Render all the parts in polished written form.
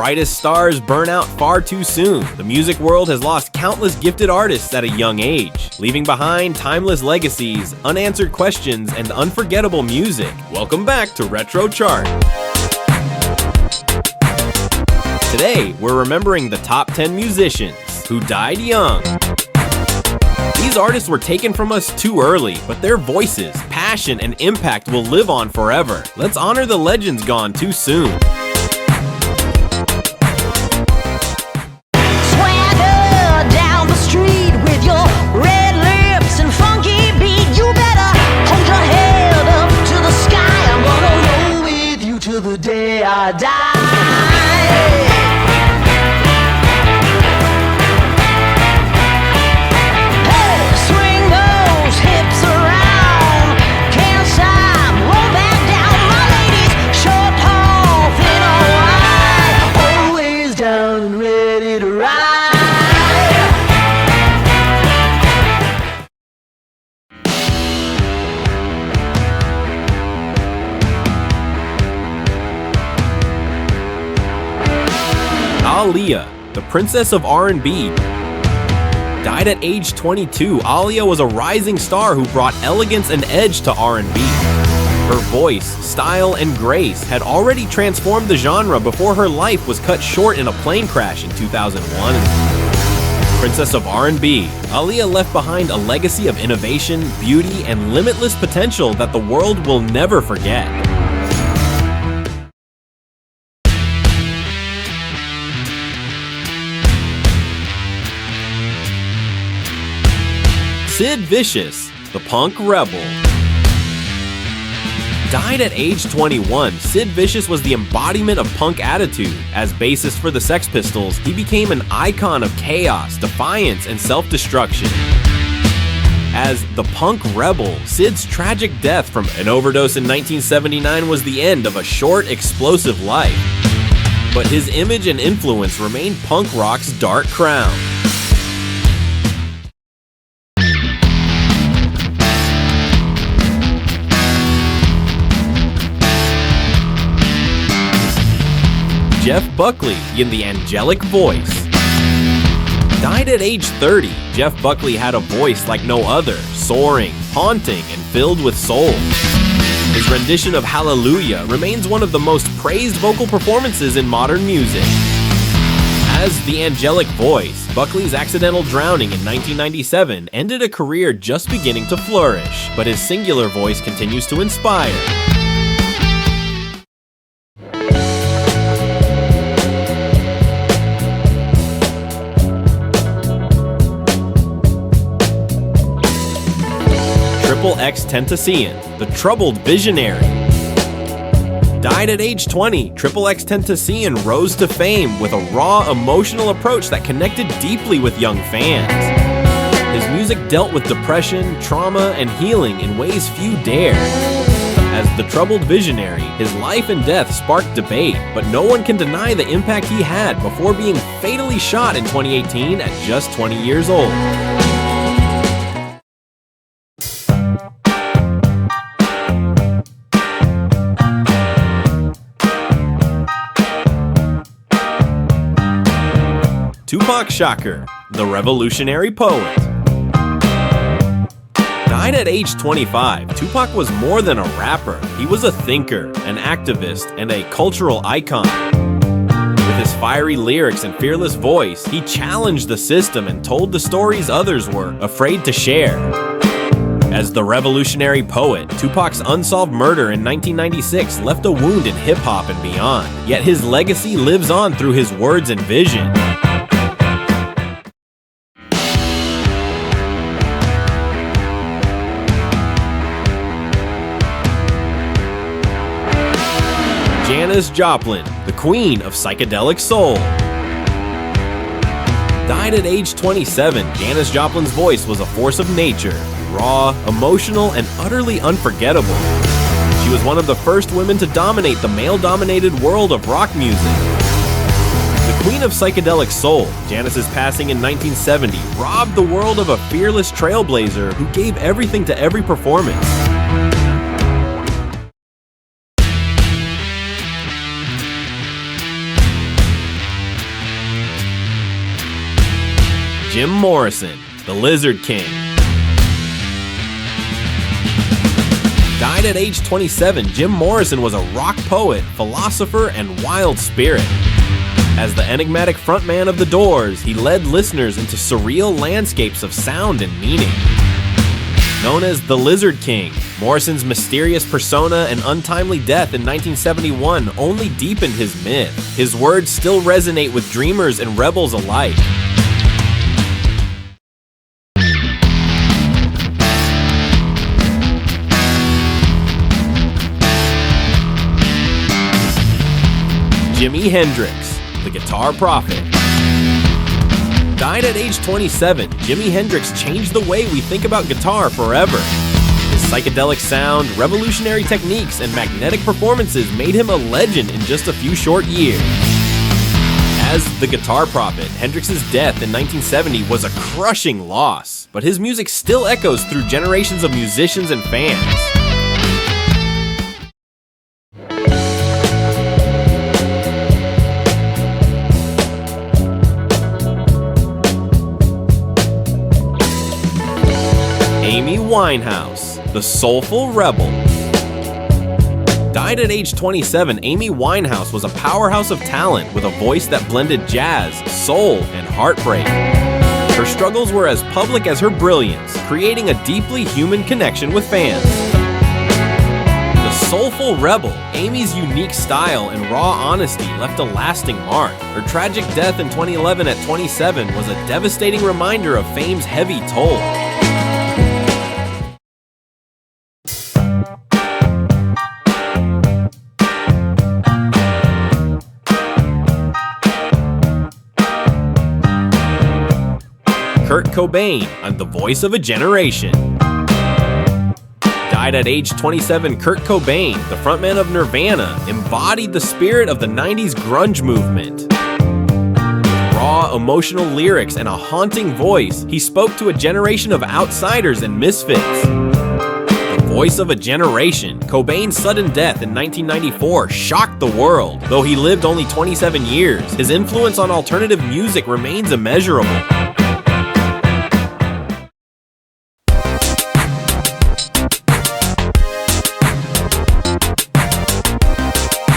brightest stars burn out far too soon. The music world has lost countless gifted artists at a young age, leaving behind timeless legacies, unanswered questions, and unforgettable music. Welcome back to Retro Chart. Today, we're remembering the top 10 musicians who died young. These artists were taken from us too early, but their voices, passion, and impact will live on forever. Let's honor the legends gone too soon. Swagger down the street with your red lips and funky beat. You better hold your head up to the sky. I'm gonna roll with you till the day I die. Aaliyah, the princess of R&B. Died at age 22, Aaliyah was a rising star who brought elegance and edge to R&B. Her voice, style, and grace had already transformed the genre before her life was cut short in a plane crash in 2001. Princess of R&B, Aaliyah left behind a legacy of innovation, beauty, and limitless potential that the world will never forget. Sid Vicious, the punk rebel. Died at age 21, Sid Vicious was the embodiment of punk attitude. As bassist for the Sex Pistols, he became an icon of chaos, defiance, and self-destruction. As the punk rebel, Sid's tragic death from an overdose in 1979 was the end of a short, explosive life. But his image and influence remained punk rock's dark crown. Jeff Buckley in the angelic voice. Died at age 30, Jeff Buckley had a voice like no other, soaring, haunting, and filled with soul. His rendition of Hallelujah remains one of the most praised vocal performances in modern music. As the angelic voice, Buckley's accidental drowning in 1997 ended a career just beginning to flourish, but his singular voice continues to inspire. X Tentacion, the troubled visionary. Died at age 20, X Tentacion rose to fame with a raw, emotional approach that connected deeply with young fans. His music dealt with depression, trauma, and healing in ways few dared. As the troubled visionary, his life and death sparked debate, but no one can deny the impact he had before being fatally shot in 2018 at just 20 years old. Tupac Shakur, the revolutionary poet. Died at age 25, Tupac was more than a rapper. He was a thinker, an activist, and a cultural icon. With his fiery lyrics and fearless voice, he challenged the system and told the stories others were afraid to share. As the revolutionary poet, Tupac's unsolved murder in 1996 left a wound in hip-hop and beyond, yet his legacy lives on through his words and vision. Janis Joplin, the queen of psychedelic soul. Died at age 27, Janis Joplin's voice was a force of nature, raw, emotional, and utterly unforgettable. She was one of the first women to dominate the male-dominated world of rock music. The queen of psychedelic soul, Janis's passing in 1970 robbed the world of a fearless trailblazer who gave everything to every performance. Jim Morrison, the Lizard King. Died at age 27, Jim Morrison was a rock poet, philosopher, and wild spirit. As the enigmatic frontman of The Doors, he led listeners into surreal landscapes of sound and meaning. Known as the Lizard King, Morrison's mysterious persona and untimely death in 1971 only deepened his myth. His words still resonate with dreamers and rebels alike. Jimi Hendrix, the guitar prophet. Died at age 27, Jimi Hendrix changed the way we think about guitar forever. His psychedelic sound, revolutionary techniques, and magnetic performances made him a legend in just a few short years. As the guitar prophet, Hendrix's death in 1970 was a crushing loss, but his music still echoes through generations of musicians and fans. Amy Winehouse, the soulful rebel. Died at age 27, Amy Winehouse was a powerhouse of talent with a voice that blended jazz, soul, and heartbreak. Her struggles were as public as her brilliance, creating a deeply human connection with fans. The soulful rebel, Amy's unique style and raw honesty left a lasting mark. Her tragic death in 2011 at 27 was a devastating reminder of fame's heavy toll. Kurt Cobain, and the voice of a generation. Died at age 27, Kurt Cobain, the frontman of Nirvana, embodied the spirit of the 90s grunge movement. Raw, emotional lyrics and a haunting voice, he spoke to a generation of outsiders and misfits. The voice of a generation, Cobain's sudden death in 1994 shocked the world. Though he lived only 27 years, his influence on alternative music remains immeasurable.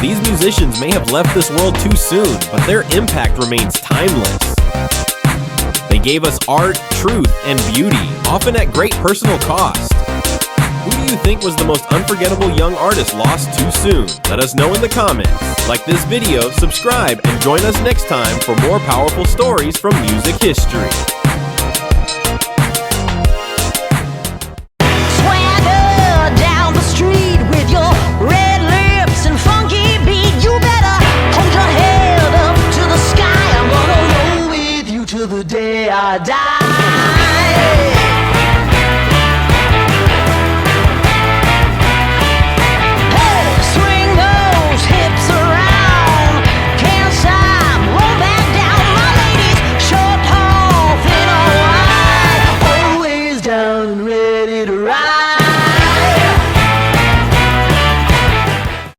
These musicians may have left this world too soon, but their impact remains timeless. They gave us art, truth, and beauty, often at great personal cost. Who do you think was the most unforgettable young artist lost too soon? Let us know in the comments. Like this video, subscribe, and join us next time for more powerful stories from music history. Swagger down the street with your red lips and funky beat. You better hold your head up to the sky. I'm gonna roll with you till the day I die.